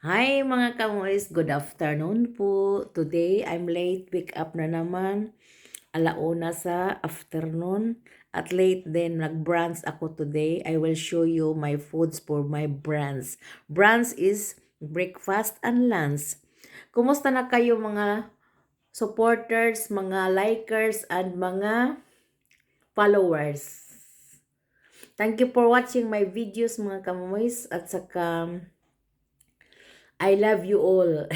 Hi mga kamoys, good afternoon po. Today, I'm late, wake up na naman. Alauna sa afternoon. At late din, nag-brunch ako today. I will show you my foods for my brunch. Brunch is breakfast and lunch. Kumusta na kayo mga supporters, mga likers, and mga followers? Thank you for watching my videos mga kamoys at saka I love you all.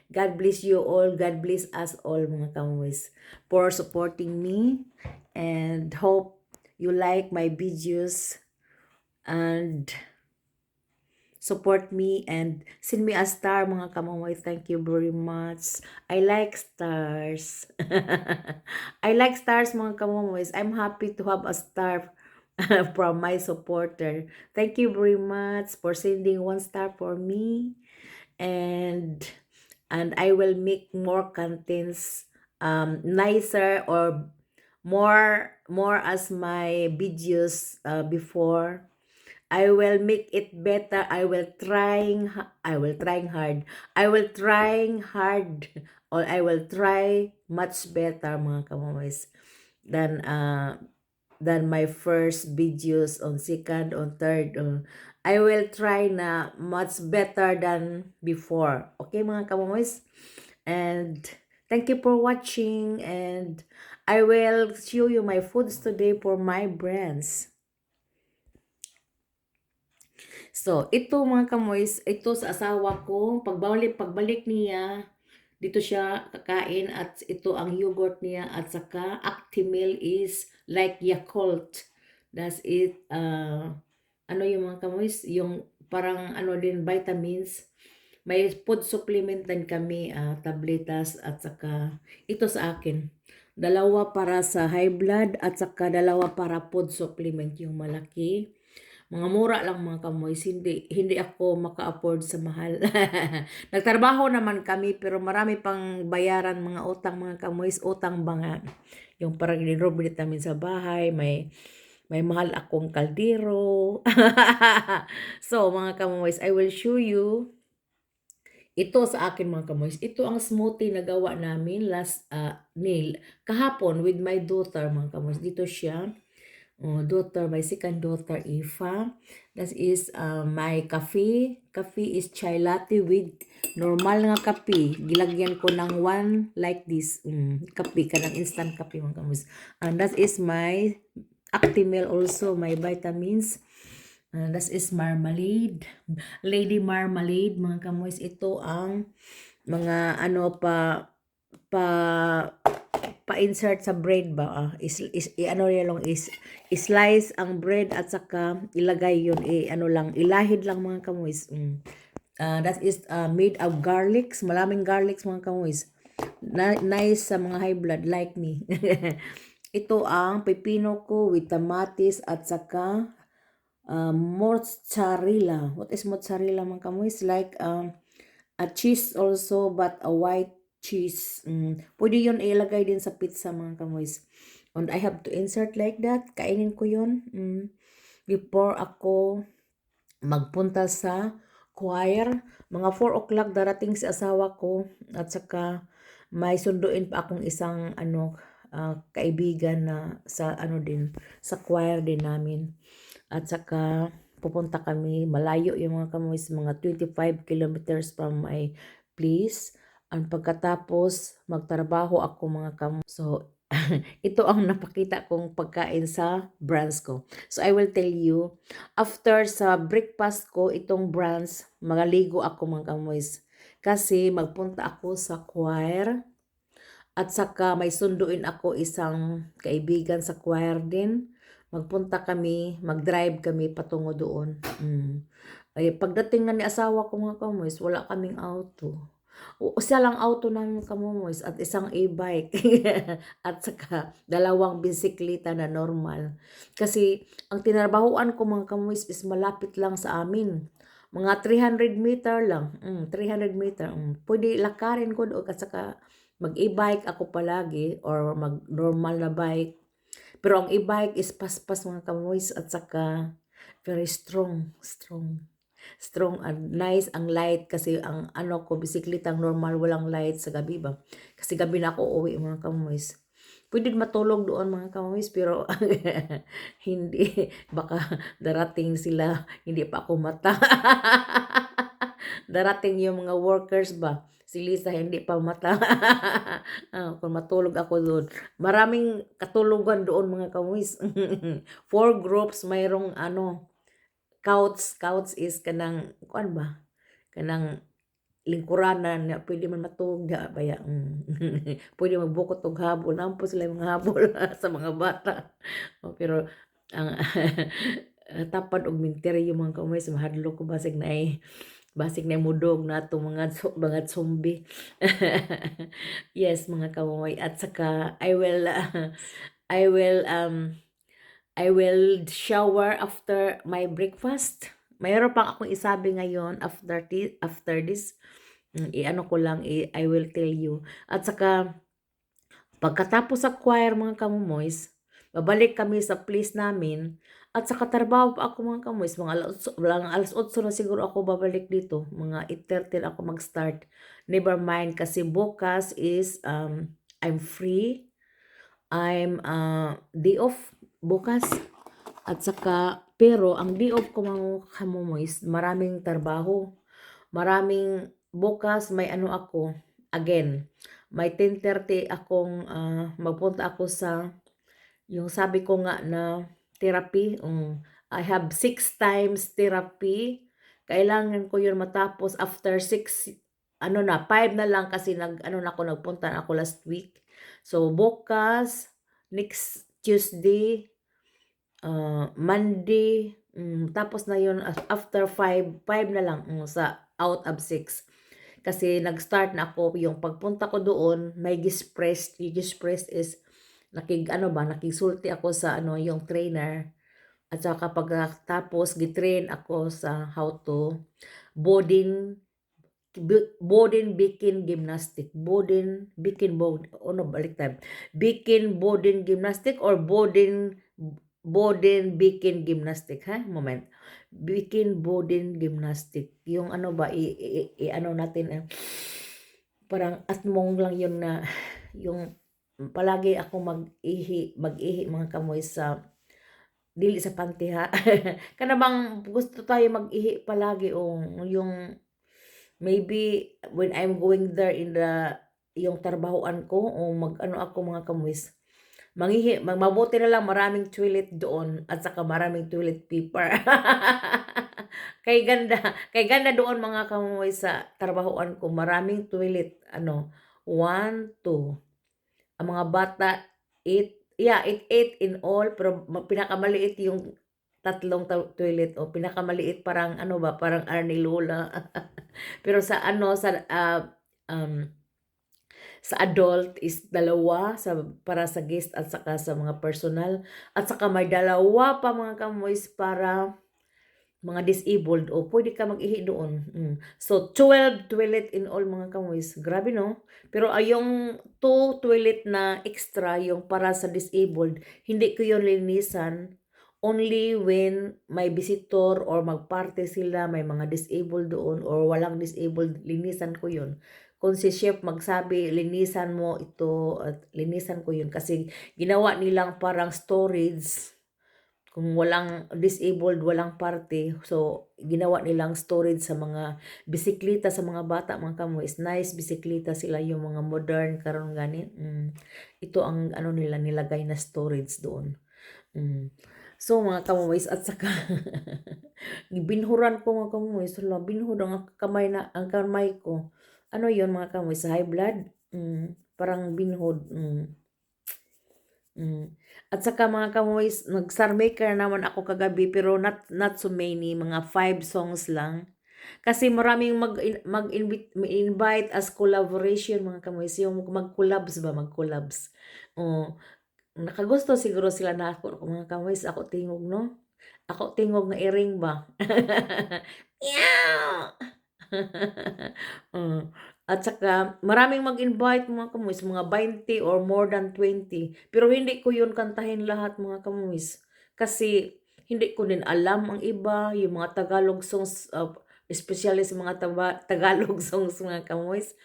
God bless you all. God bless us all mga kamoys for supporting me and hope you like my videos and support me and send me a star mga kamoy. Thank you very much. I like stars. I like stars mga kamoy. I'm happy to have a star from my supporter. Thank you very much for sending one star for me. and I will make more contents nicer or more as my videos before. I will make it better. I will trying hard. I will trying hard or I will try much better mga kamoys than my first videos on second, on third. I will try na much better than before. Okay mga kamoys? And thank you for watching and I will show you my foods today for my brands. So, ito mga kamoys, ito sa asawa ko, pagbalik niya, dito siya kakain at ito ang yogurt niya at saka Actimel is like Yakult. That's it. Ano yung mga kamoys? Yung parang ano din vitamins. May food supplement din kami, tabletas at saka ito sa akin. Dalawa para sa high blood at saka dalawa para food supplement yung malaki. Mga mura lang mga kamoys, hindi ako maka-afford sa mahal. Nagtrabaho naman kami pero marami pang bayaran mga utang mga kamoys, utang banga. Yung parang nirobrit namin sa bahay, may mahal akong kaldero. So mga kamoys, I will show you ito sa akin mga kamoys. Ito ang smoothie na gawa namin last nail kahapon with my daughter mga kamoys. Dito siya. Daughter, my second daughter, Eva. That is my coffee. Coffee is chai latte with normal nga kape. Gilagyan ko ng one like this. Kape, kanang instant kape mga kamus. And that is my Actimel also, my vitamins. That is marmalade. Lady marmalade, mga kamus. Ito ang mga ano pa pa-insert sa bread ba ano yan lang slice ang bread at saka ilagay yun ano lang ilahid lang mga kamoys. That is made of garlics, maraming garlics mga kamoys. Nice sa mga high blood like me. Ito ang pepino ko with tamatis at saka mozzarella. What is mozzarella mga kamoys? Like a cheese also but a white cheese. Pwede yun ilagay din sa pizza mga kamoys. And I have to insert like that. Kainin ko yun. Before ako magpunta sa choir. Mga 4 o'clock darating si asawa ko. At saka may sunduin pa akong isang kaibigan na sa din sa choir din namin. At saka pupunta kami, malayo yung mga kamoys, mga 25 kilometers from my place. Ang pagkatapos, magtrabaho ako mga kamoys. So, ito ang napakita kong pagkain sa brands ko. So, I will tell you, after sa breakfast ko, itong brands, magaligo ako mga kamoys. Kasi magpunta ako sa choir. At saka may sunduin ako isang kaibigan sa choir din. Magpunta kami, mag-drive kami patungo doon. Ay, pagdating na ni asawa ko mga kamoys, wala kaming auto. Siya lang auto namin kamoys at isang e-bike. At saka dalawang bisikleta na normal. Kasi ang tinarbahuan ko mga kamoys is malapit lang sa amin. Mga 300 meter lang. 300 meter. Pwede lakarin ko doon at saka mag-e-bike ako palagi or mag-normal na bike. Pero ang e-bike is paspas mga kamoys at saka very strong. Strong and nice ang light kasi ang ano ko bisikleta normal walang light sa gabi ba. Kasi gabi na ako uuwi mga kamoys. Pwede matulog doon mga kamoys pero hindi baka darating sila hindi pa ako mata. Darating yung mga workers ba. Si Lisa hindi pa mata. Kung matulog ako doon. Maraming katulugan doon mga kamoys. 4 groups mayroong ano couch is kanang kuan ba? Kanang lingkuranan nga pwede man matulog da baya. Pwede magbukot og habol. Nampo sila yung mga habol sa mga bata. Pero ang tapad og minteryo mga kamay sa mahadlok ko basig na mudog na itong mga zombie. Yes mga kamay at saka I will shower after my breakfast. Mayroon pang akong isabi ngayon after this. I-ano ko lang, I will tell you. At saka, pagkatapos sa choir mga kamumoys, babalik kami sa place namin. At saka trabaho pa ako mga kamumoys. Mga alas 8 na siguro ako babalik dito. Mga 8:30 ako mag-start. Never mind kasi bukas is I'm free. I'm day off bukas. At saka, pero ang day off ko mga kamumoys, maraming trabaho. Maraming bukas may ano ako, again, may 10:30 akong magpunta ako sa, yung sabi ko nga na therapy. I have 6 times therapy. Kailangan ko yun matapos after 6, ano na, 5 na lang kasi nagpunta na ako last week. So, bukas, next Tuesday, Monday, tapos na yun after 5 na lang sa out of 6. Kasi nag-start na ako yung pagpunta ko doon, may gispress. Yung gispress is nakisulti ako sa yung trainer. At saka pagkatapos gitrain ako sa how to Bodin Bikin Gymnastic. Bikin Bodin Gymnastic or Bodin Bikin Gymnastic, ha? Moment. Bikin Bodin Gymnastic. Yung ano ba, ano natin, parang atmong lang yun na, yung palagi ako mag-ihi mga kamoy sa, dili sa panty ha. Kana bang gusto tayo mag-ihi palagi o yung, maybe when I'm going there in yung trabahoan ko o mag-ano ako mga kamoys, mabuti na lang maraming toilet doon at saka maraming toilet paper. Kay ganda doon mga kamoy sa trabahoan ko, maraming toilet, 1, 2. Ang mga bata, 8, yeah, 8 in all, pero pinakamaliit yung tatlong toilet o pinakamaliit parang parang Arnie Lola. Pero sa sa adult is 2 para sa guest at saka sa mga personal. At saka may 2 pa mga kamoys para mga disabled o pwede ka mag-ihi doon. So 12 toilet in all mga kamoys. Grabe no? Pero yung 2 toilet na extra yung para sa disabled, hindi ko yun linisan. Only when may visitor or magparte sila, may mga disabled doon or walang disabled, linisan ko yun. Kung si chef magsabi, linisan mo ito, at linisan ko yun. Kasi ginawa nilang parang storage. Kung walang disabled, walang parte. So, ginawa nilang storage sa mga bisikleta sa mga bata, mga kamoys. Nice bisikleta sila, yung mga modern karon gani. Ito ang nila nilagay na storage doon. So, mga kamoys, at saka binhuran ko mga kamoys. Binhud ang kamay ko. Ano yon mga kamoy? Sa high blood? Parang binhod. At saka mga kamoy, nag-sarmaker naman ako kagabi pero not so many. Mga 5 songs lang. Kasi maraming mag-invite as collaboration mga kamoy. Yung mag-collabs ba? Mag-collabs. Nakagusto siguro sila na ako mga kamoy. Ako tingog no? Ako tingog na iring ba? Meow! At saka maraming mag-invite mga kamuis, mga 20 or more than 20. Pero hindi ko yun kantahin lahat mga kamuis. Kasi hindi ko din alam ang iba, yung mga Tagalog songs, especially sa mga Tagalog songs mga kamoys.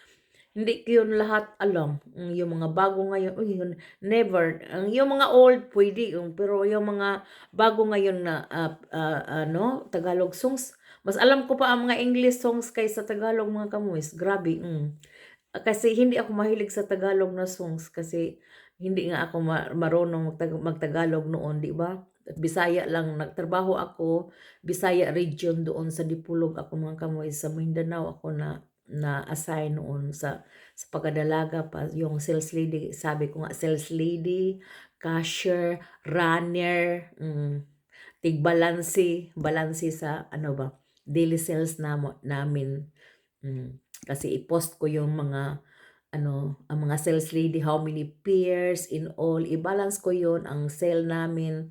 Hindi ko yun lahat alam. Yung mga bago ngayon, uy, yun, never. Yung mga old, pwede. Pero yung mga bago ngayon na, Tagalog songs, mas alam ko pa ang mga English songs kaysa Tagalog mga kamoys. Grabe. Kasi hindi ako mahilig sa Tagalog na songs kasi hindi nga ako marunong magtagalog noon, di ba? Bisaya lang, nagtrabaho ako, Bisaya region doon sa Dipolog ako mga kamoy, sa Mindanao ako na assign noon sa pagdadalaga pa yung sales lady, sabi ko nga sales lady, cashier, runner, balansi sa ano ba, daily sales namin. Kasi i-post ko yung mga ang mga sales lady, how many pairs in all, i-balance ko yon ang sale namin,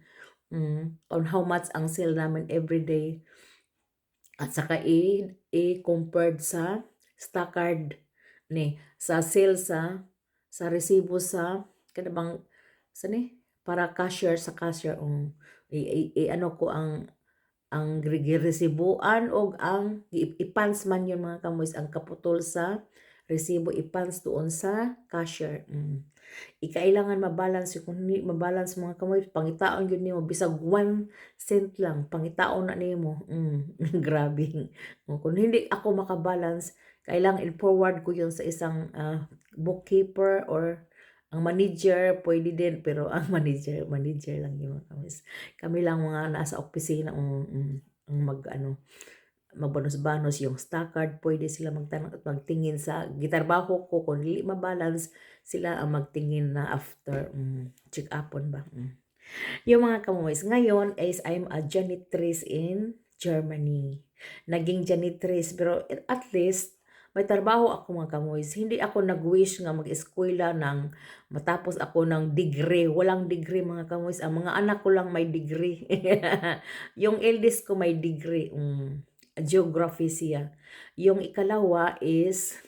on how much ang sale namin every day. At saka i-compared sa stock card sa sale sa resibo sa kada bang para cashier sa cashier ano ko ang resibuan o ang ipans man yun mga kamoys, ang kaputol sa resibo ipans doon sa cashier. Ikailangan mabalance kung hindi mabalance mga kamoy, pangitaon yun nimo bisag 1 cent lang, pangitaon na nimo. Grabe. Kung hindi ako makabalance, kailangan i-forward ko yun sa isang bookkeeper or ang manager, pwede din, pero ang manager lang yun. Kami lang mga nasa opisina ang magbanos-banos yung stock card, pwede sila magtanong at magtingin sa gitarbaho ko, kung hindi mabalance, sila ang magtingin na after check upon ba. Yung mga kamoys, ngayon is I'm a janitress in Germany. Naging janitress, pero at least may trabaho ako mga kamoys. Hindi ako nag-wish nga mag-eskwela ng matapos ako ng degree. Walang degree mga kamoys. Ang mga anak ko lang may degree. Yung eldest ko may degree. Geography siya. Yung ikalawa is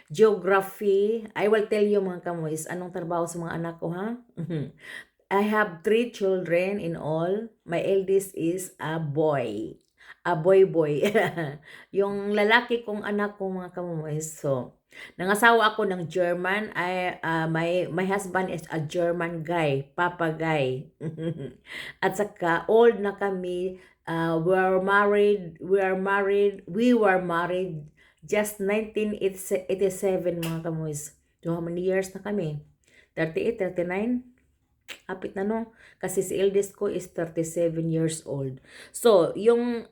geography. I will tell you mga kamoys, anong trabaho sa mga anak ko ha? I have 3 children in all. My eldest is a boy. A boy. Yung lalaki kong anak ko mga kamoys. So, nangasawa ako ng German. My husband is a German guy, Papa guy. At saka old na kami. We were married just 1987 mga kamoys. So how many years na kami? 38, 39? Kapit na no? Kasi si eldest ko is 37 years old. So, yung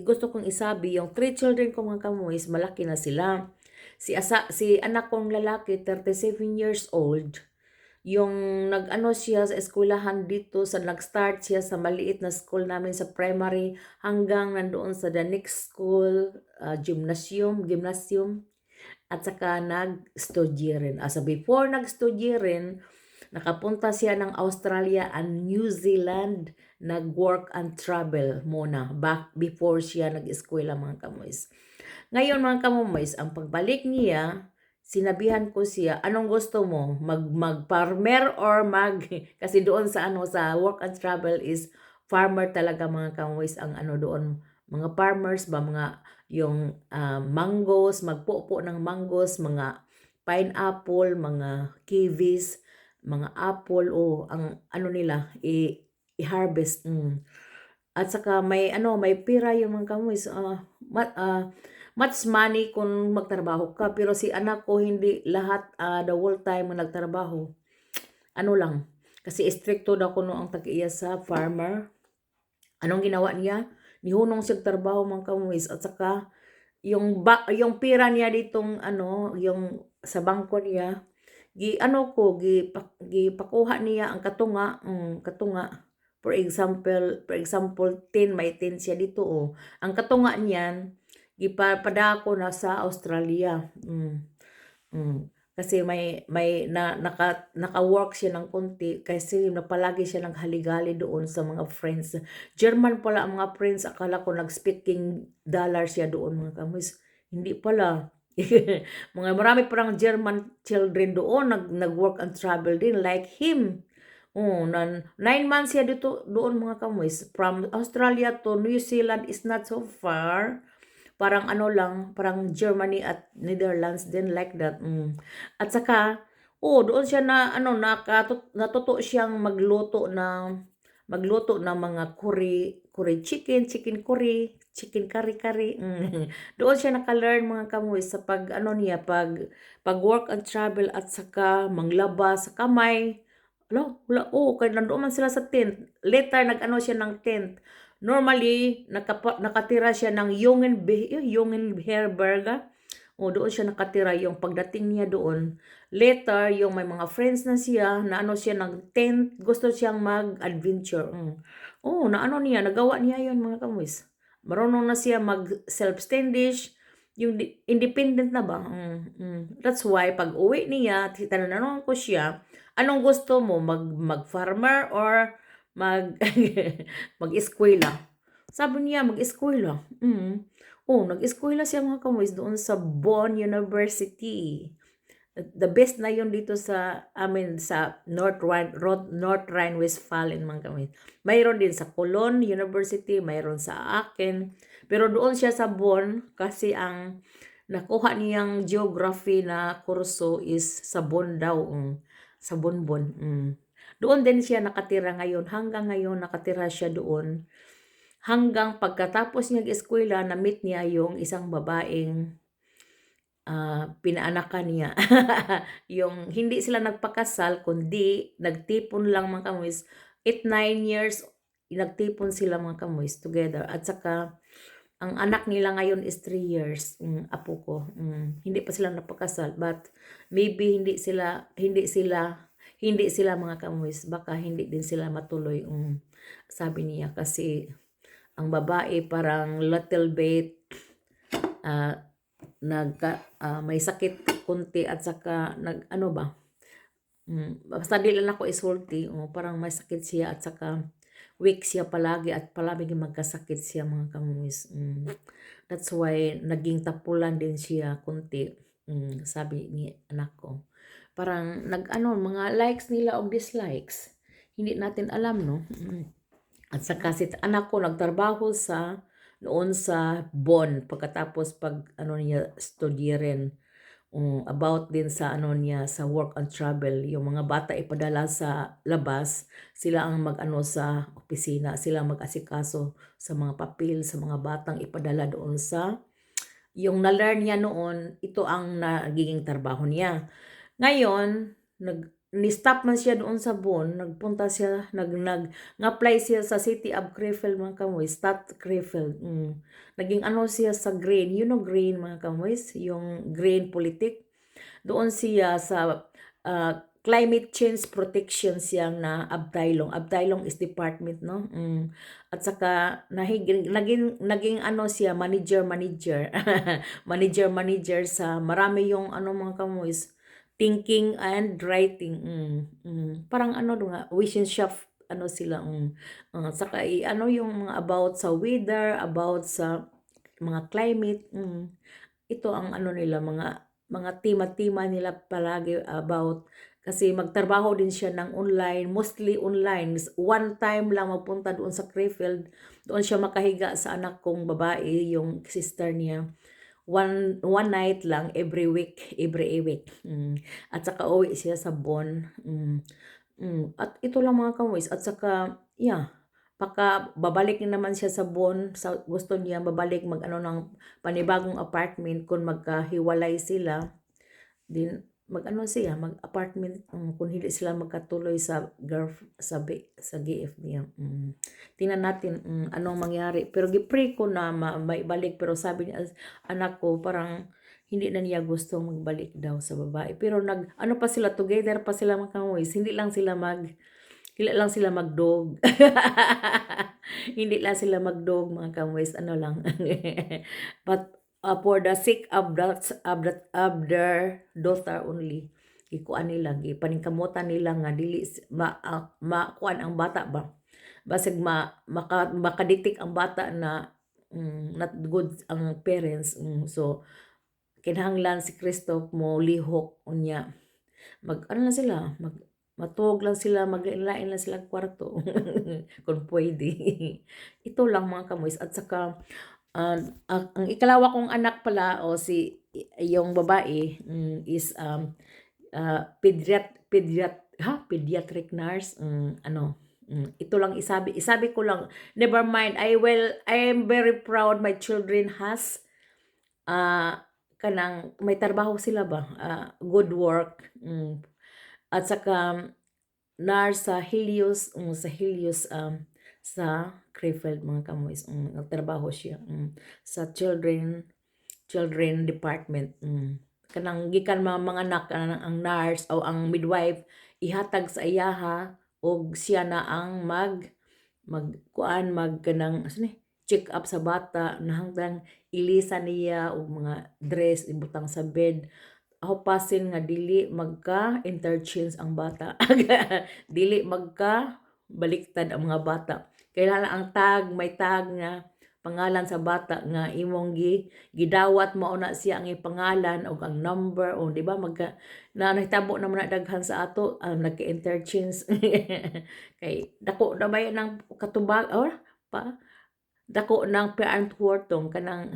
gusto kong isabi, yung 3 children ko mga kamoys, malaki na sila. Si anak kong lalaki, 37 years old. Yung siya sa eskwelahan dito, nag-start siya sa maliit na school namin sa primary hanggang nandoon sa the next school, gymnasium, at saka nag-study rin. Before nag-study rin, nakapunta siya ng Australia and New Zealand, nag-work and travel muna back before siya nag-eskwela mga kamoys. Ngayon mga kamoys, ang pagbalik niya, sinabihan ko siya, anong gusto mo? Mag-farmer or kasi doon sa sa work and travel is farmer talaga mga kamoys ang doon. Mga farmers ba, mga yung mangoes, magpupo ng mangoes, mga pineapple, mga kiwis, mga apple, ang nila, i-harvest. At saka may pira yung mga kamoys, much money kung magtrabaho ka, pero si anak ko hindi lahat the whole time nagtrabaho. Lang, kasi stricto daw kuno ang tag-iya sa farmer. Anong ginawa niya? Nihunong siya trabaho mga kamoys, at saka yung pira niya ditong yung sa bangko niya, gipakuha niya ang katunga. For example 10, may 10 siya dito ang katunga niyan gipadako na sa Australia. Kasi naka-work siya ng konti kasi napalagi siya naghaligali doon sa mga friends. German pala ang mga friends, akala ko nag-speaking dollar siya doon mga kamoys. Hindi pala. Marami parang German children doon nag-work and travel din like him. Oh, 9 months siya dito doon mga kamoys. From Australia to New Zealand is not so far. Parang ano lang, parang Germany at Netherlands din like that. At saka, doon siya na ano natuto siyang magluto ng mga curry chicken, chicken curry, chicken kari-kari. Doon siya naka-learn mga kamoy sa pag ano niya, pag work and travel at saka manglaba sa kamay. Wala, kaya nandoon man sila sa tent. Later, nag-ano siya ng tent. Normally, nakatira siya ng Jungenherberge. Doon siya nakatira yung pagdating niya doon. Later, yung may mga friends na siya, na ano siya ng tent, gusto siyang mag-adventure. Naano niya, nagawa niya yun mga kamuis. Marunong na siya mag-self-standish, yung independent na ba? That's why, pag uwi niya, tinanong ko siya, anong gusto mo? Mag-farmer or mag mag-eskwela? Sabi niya, mag-eskwela. Nag-eskwela siya mga kamoys doon sa Bonn University. The best na yun dito sa amin sa North Rhine-Westphalia mga kamoys. Mayroon din sa Cologne University, mayroon sa Aachen. Pero doon siya sa Bonn kasi ang nakuha niyang geography na kurso is sa Bonn daw. Sa Bonbon. Doon din siya nakatira ngayon. Hanggang ngayon nakatira siya doon. Hanggang pagkatapos niya eskwela, na-meet niya yung isang babaeng pinaanakan niya. Yung hindi sila nagpakasal, kundi nagtipon lang mga kamuis. 8-9 years, nagtipon sila mga kamuis together. At saka, ang anak nila ngayon is 3 years, apo ko. Hindi pa sila napakasal, but maybe hindi sila mga kamuis. Baka hindi din sila matuloy, sabi niya kasi ang babae parang little bit may sakit kunti at saka ano ba, basta di lang ako isulti, parang may sakit siya at saka weak siya palagi at palagi magkasakit siya mga kamuis. That's why naging tapulan din siya kunti, sabi ni anak ko. Parang mga likes nila o dislikes. Hindi natin alam, no? At saka si anak ko nagtrabaho noon sa Bonn pagkatapos niya study rin about din sa niya sa work and travel. Yung mga bata ipadala sa labas, sila ang sa opisina, sila mag-asikaso sa mga papel sa mga batang ipadala doon sa yung na-learn niya noon, ito ang nagiging trabaho niya. Ngayon, ni-stop man siya doon sa Bonn, nagpunta siya, nag-apply siya sa City of Krefeld mga kamoy, Stadt Krefeld. Naging siya sa Green, Green mga kamoy, yung Green Politik. Doon siya sa climate change protection siyang na Abteilung. Abteilung is department, no? At saka naging siya manager. Manager sa marami yung mga kamoys thinking and writing. Parang nga vision shop sila. Saka yung mga about sa weather, about sa mga climate. Ito ang nila mga tema nila palagi about kasi magtrabaho din siya ng online, mostly online. One time lang magpunta doon sa Krefeld, doon siya makahiga sa anak kong babae, yung sister niya. One night lang every week. At saka uwi siya sa Bonn. At ito lang mga kamoys. At saka, babalik naman siya sa Bonn. Gusto niya babalik ng panibagong apartment kung magkahiwalay sila. Din siya, mag-apartment kung hindi sila magkatuloy sa GF niya. Tingnan natin anong mangyari. Pero gipray ko na maibalik. Pero sabi niya, anak ko, parang hindi na niya gusto magbalik daw sa babae. Pero pa sila, together pa sila magkamuis. Hindi lang sila magdog. Hindi lang sila magdog mga kamuis. Lang. But for the sake of their daughter only, ikuan nila, paningkamutan nila nga dili makuan ang bata ba. Basig makaditik ang bata na not good ang parents. So kinahanglan si Kristo mo lihok unya. Sila matulog lang sila, maglain lang silang kwarto kung pwede. Ito lang mga kamoys at saka ang ikalawa kong anak pala o yung babae is pediatric nurse ito lang isabi ko lang, never mind, I am very proud my children has kanang may trabaho sila ba, good work, at saka nurse sa Helios sa Krefeld mga kamoys, nagtrabaho siya sa children department. Kanang gikan mga anak ang nurse o ang midwife ihatag sa iyaha og siya na ang kanang check up sa bata na hanggang ilisa niya og mga dress ibutang sa bed. Ako pasin nga dili magka interchange ang bata. Dili magka baliktad ang mga bata. Kailangan ang may tag nga pangalan sa bata nga imong gidawat mao na siya ang pangalan o ang number o di ba na nahitabo naman na daghan sa ato nagka-interchange kay dako na ba ng katubag or pa dako ng parent wortong kanang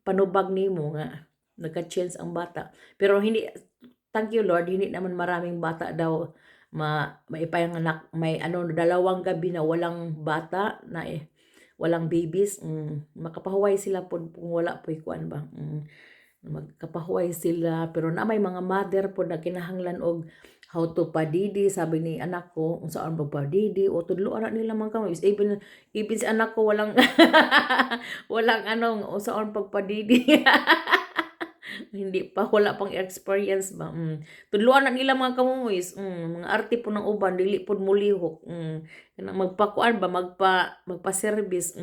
panubag nimo nga nagka-change ang bata pero hindi, thank you Lord, hindi naman maraming bata daw maipanganak, may dalawang gabi na walang bata na walang babies, makapahuway sila po kung wala po kuan ba, magkapahuway sila pero na may mga mother po na kinahanglan og how to padidi, sabi ni anak ko kung saan padidi o tudloan na nila mga kamay even si anak ko walang walang saan pagpadidi hindi pa wala pang experience ba tudloan na nila mga kamumoys mga arte po ng uban dili pod mulihok magpakuan ba magpa-service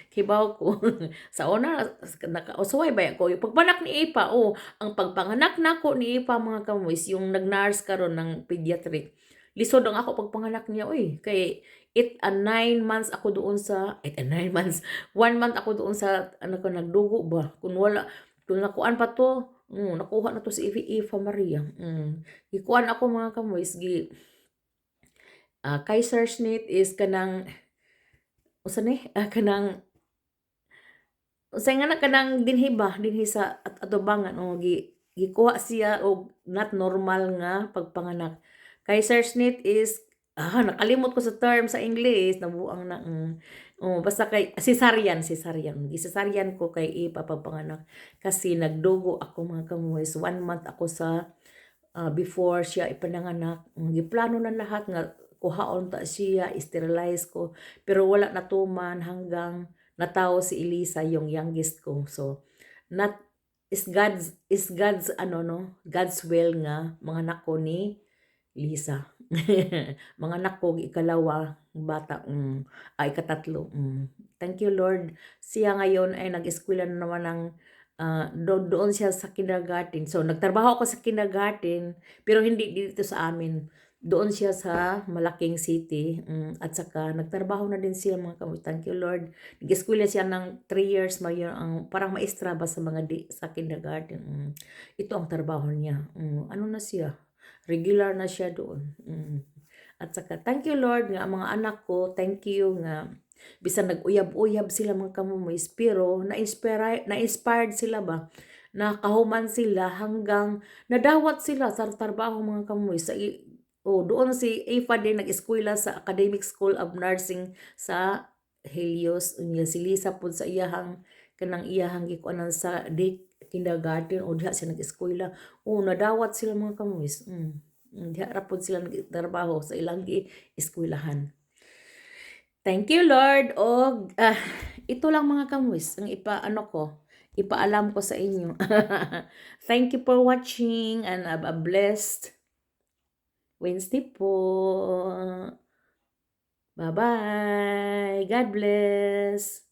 kibaw ko sa una nakausaway ba ko yung pagpanak ni Ipa ang pagpanganak nako ni Ipa mga kamumoys yung nag-nurse karon ng pediatric lisod ang ako pagpanganak niya kay 9 months ako doon sa 9 months 1 month ako doon sa ko nagdugo ba kung wala kung nakuan pa to, nakuha na to si Eva Maria. Ikuan ako mga kamoys, Kaisersnitt is kanang, kanang, nga na kanang dinhi sa atubangan, gikuha siya og not normal nga pagpanganak. Kaisersnitt is, nakalimot ko sa term sa English, nabuang na, basta kay cesarean ko kay ipapagpanganak kasi nagdugo ako mga kamuhis 1 month ako sa before siya ipananganak giplano na lahat nga kuhaon ta siya sterilize ko pero wala natuman hanggang natawo si Elisa yung youngest ko so not God's God's will nga mga anak ko ni Lisa mga anak ko ikalawa bata ikatatlo thank you Lord siya ngayon ay nag-eskwela na naman ng doon siya sa kindergarten so nagtrabaho ako sa kindergarten pero hindi dito sa amin doon siya sa malaking city at saka nagtrabaho na din siya mga kamay thank you Lord nag-eskwela siya ng 3 years ngayon ang parang maestra ba sa mga sa kindergarten ito ang trabaho niya na siya regular na siya doon at saka thank you Lord nga mga anak ko thank you nga bisan nag-uyab-uyab sila mga kamumoys pero na-inspired sila ba nakahuman sila hanggang nadawat sila sa trabaho mga kamumoys doon si Eva din nag-eskwela sa Academic School of Nursing sa Helios si Lisa po sa iyahang gikuanan sa kindergarten o diha siya nag-eskwela nadawat sila mga kamumoys diha ra pod sila nagtrabaho sa ilang eskwelahan. Thank you Lord og ito lang mga kamuis ang ipaalam ko sa inyo. Thank you for watching and have a blessed Wednesday po. Bye-bye. God bless.